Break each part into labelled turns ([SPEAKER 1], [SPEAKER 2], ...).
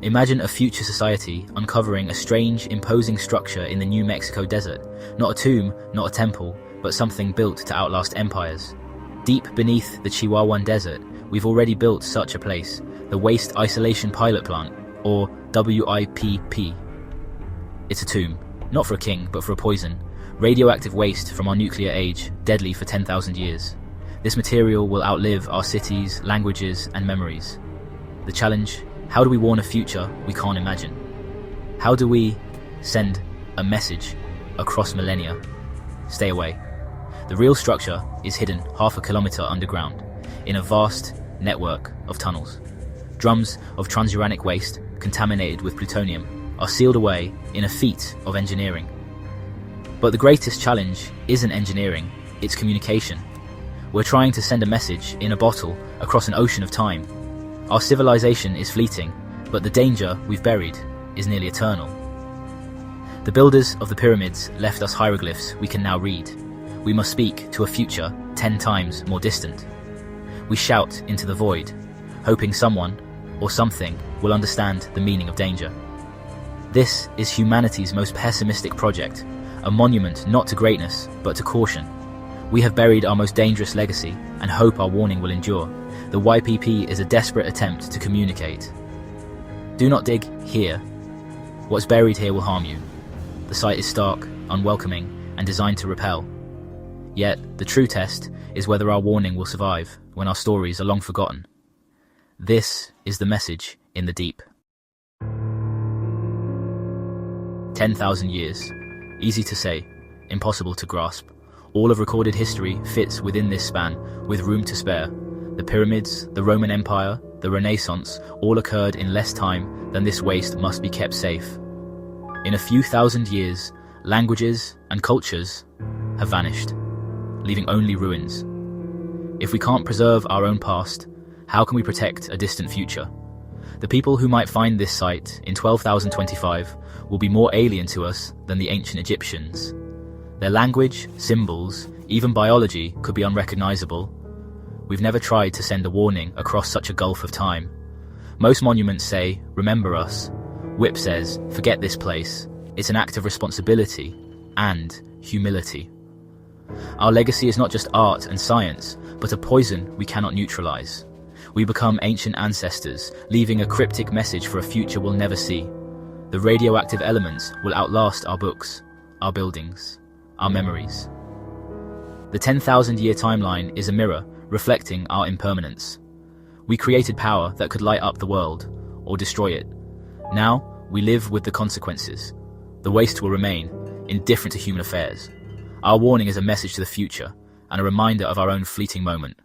[SPEAKER 1] Imagine a future society uncovering a strange, imposing structure in the New Mexico desert. Not a tomb, not a temple, but something built to outlast empires. Deep beneath the Chihuahuan Desert, we've already built such a place, the Waste Isolation Pilot Plant, or WIPP. It's a tomb, not for a king, but for a poison. Radioactive waste from our nuclear age, deadly for 10,000 years. This material will outlive our cities, languages, and memories. The challenge: how do we warn a future we can't imagine? How do we send a message across millennia? Stay away. The real structure is hidden half a kilometer underground, in a vast network of tunnels. Drums of transuranic waste, contaminated with plutonium, are sealed away in a feat of engineering. But the greatest challenge isn't engineering, it's communication. We're trying to send a message in a bottle across an ocean of time. Our civilization is fleeting, but the danger we've buried is nearly eternal. The builders of the pyramids left us hieroglyphs we can now read. We must speak to a future 10 times more distant. We shout into the void, hoping someone or something will understand the meaning of danger. This is humanity's most pessimistic project, a monument not to greatness, but to caution. We have buried our most dangerous legacy and hope our warning will endure. The YPP is a desperate attempt to communicate. Do not dig here. What's buried here will harm you. The site is stark, unwelcoming, and designed to repel. Yet, the true test is whether our warning will survive when our stories are long forgotten. This is the message in the deep. 10,000 years. Easy to say, impossible to grasp. All of recorded history fits within this span, with room to spare. The pyramids, the Roman Empire, the Renaissance, all occurred in less time than this waste must be kept safe. In a few thousand years, languages and cultures have vanished, leaving only ruins. If we can't preserve our own past, how can we protect a distant future? The people who might find this site in 12,025 will be more alien to us than the ancient Egyptians. Their language, symbols, even biology could be unrecognizable. We've never tried to send a warning across such a gulf of time. Most monuments say, "Remember us." WIP says, "Forget this place." It's an act of responsibility and humility. Our legacy is not just art and science, but a poison we cannot neutralize. We become ancient ancestors, leaving a cryptic message for a future we'll never see. The radioactive elements will outlast our books, our buildings, our memories. The 10,000-year timeline is a mirror reflecting our impermanence. We created power that could light up the world, or destroy it. Now, we live with the consequences. The waste will remain, indifferent to human affairs. Our warning is a message to the future, and a reminder of our own fleeting moment.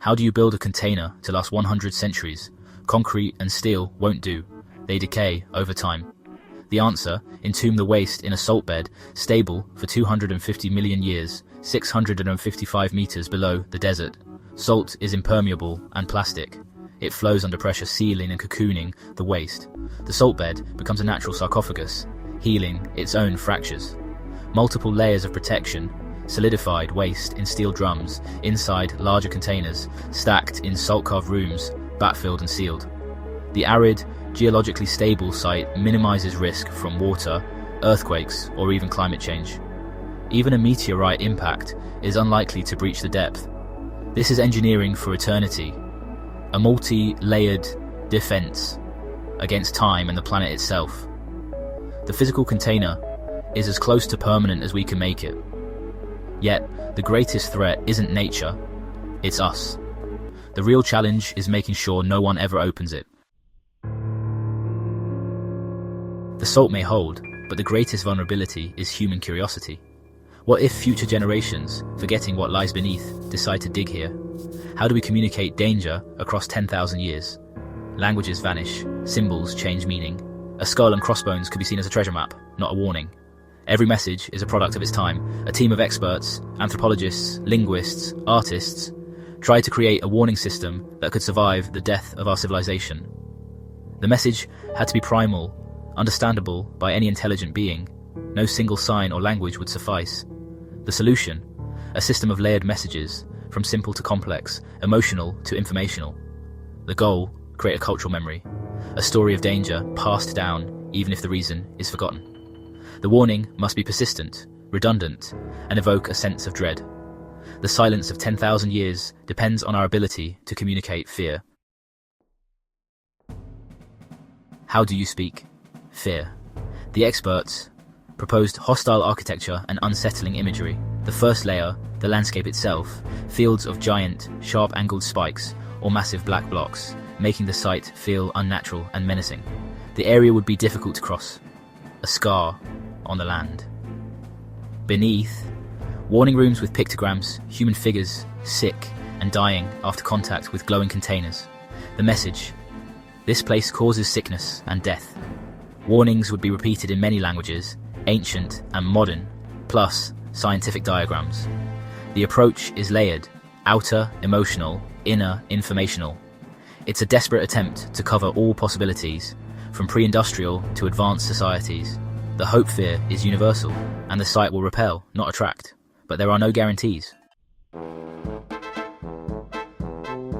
[SPEAKER 1] How do you build a container to last 100 centuries? Concrete and steel won't do. They decay over time. The answer: entomb the waste in a salt bed, stable for 250 million years, 655 meters below the desert. Salt is impermeable and plastic. It flows under pressure, sealing and cocooning the waste. The salt bed becomes a natural sarcophagus, healing its own fractures. Multiple layers of protection, solidified waste in steel drums, inside larger containers, stacked in salt-carved rooms, bat-filled and sealed. The arid, geologically stable site minimizes risk from water, earthquakes, or even climate change. Even a meteorite impact is unlikely to breach the depth. This is engineering for eternity, a multi-layered defense against time and the planet itself. The physical container is as close to permanent as we can make it. Yet, the greatest threat isn't nature, it's us. The real challenge is making sure no one ever opens it. The salt may hold, but the greatest vulnerability is human curiosity. What if future generations, forgetting what lies beneath, decide to dig here? How do we communicate danger across 10,000 years? Languages vanish, symbols change meaning. A skull and crossbones could be seen as a treasure map, not a warning. Every message is a product of its time. A team of experts, anthropologists, linguists, artists, tried to create a warning system that could survive the death of our civilization. The message had to be primal, understandable by any intelligent being. No single sign or language would suffice. The solution? A system of layered messages, from simple to complex, emotional to informational. The goal, create a cultural memory, a story of danger passed down even if the reason is forgotten. The warning must be persistent, redundant, and evoke a sense of dread. The silence of 10,000 years depends on our ability to communicate fear. How do you speak fear? The experts proposed hostile architecture and unsettling imagery. The first layer, the landscape itself, fields of giant, sharp-angled spikes or massive black blocks, making the site feel unnatural and menacing. The area would be difficult to cross, a scar on the land. Beneath, warning rooms with pictograms, human figures, sick and dying after contact with glowing containers. The message: this place causes sickness and death. Warnings would be repeated in many languages, ancient and modern, plus scientific diagrams. The approach is layered, outer emotional, inner informational. It's a desperate attempt to cover all possibilities, from pre-industrial to advanced societies. The hope fear is universal, and the site will repel, not attract. But there are no guarantees.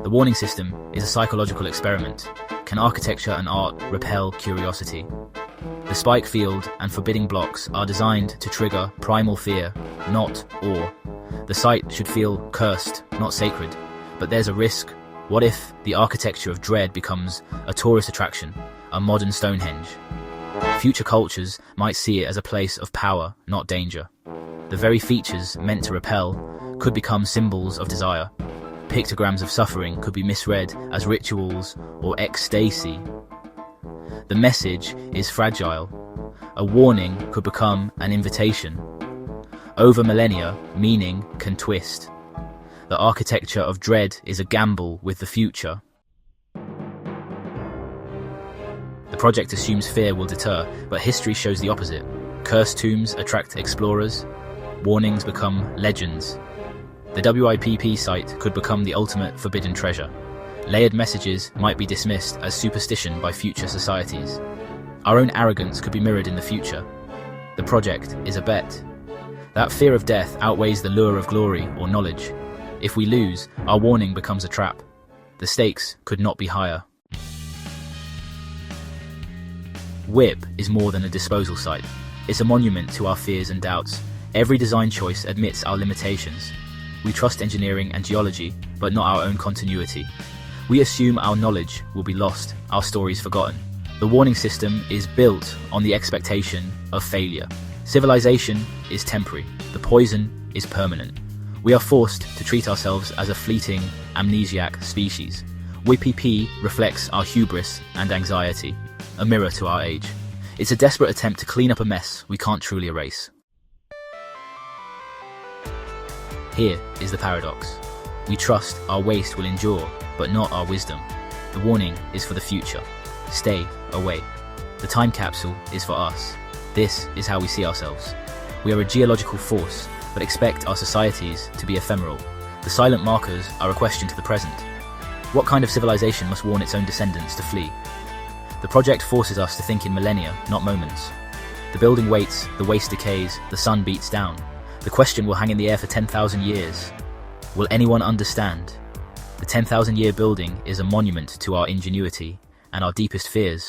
[SPEAKER 1] The warning system is a psychological experiment. Can architecture and art repel curiosity? The spike field and forbidding blocks are designed to trigger primal fear, not awe. The site should feel cursed, not sacred. But there's a risk. What if the architecture of dread becomes a tourist attraction, a modern Stonehenge? Future cultures might see it as a place of power, not danger. The very features meant to repel could become symbols of desire. Pictograms of suffering could be misread as rituals or ecstasy. The message is fragile. A warning could become an invitation. Over millennia, meaning can twist. The architecture of dread is a gamble with the future. The project assumes fear will deter, but history shows the opposite. Cursed tombs attract explorers. Warnings become legends. The WIPP site could become the ultimate forbidden treasure. Layered messages might be dismissed as superstition by future societies. Our own arrogance could be mirrored in the future. The project is a bet. That fear of death outweighs the lure of glory or knowledge. If we lose, our warning becomes a trap. The stakes could not be higher. WIP is more than a disposal site. It's a monument to our fears and doubts. Every design choice admits our limitations. We trust engineering and geology, but not our own continuity. We assume our knowledge will be lost, our stories forgotten. The warning system is built on the expectation of failure. Civilization is temporary. The poison is permanent. We are forced to treat ourselves as a fleeting, amnesiac species. WIPP reflects our hubris and anxiety, a mirror to our age. It's a desperate attempt to clean up a mess we can't truly erase. Here is the paradox. We trust our waste will endure, but not our wisdom. The warning is for the future. Stay away. The time capsule is for us. This is how we see ourselves. We are a geological force, but expect our societies to be ephemeral. The silent markers are a question to the present. What kind of civilization must warn its own descendants to flee? The project forces us to think in millennia, not moments. The building waits, the waste decays, the sun beats down. The question will hang in the air for 10,000 years. Will anyone understand? The 10,000-year building is a monument to our ingenuity and our deepest fears.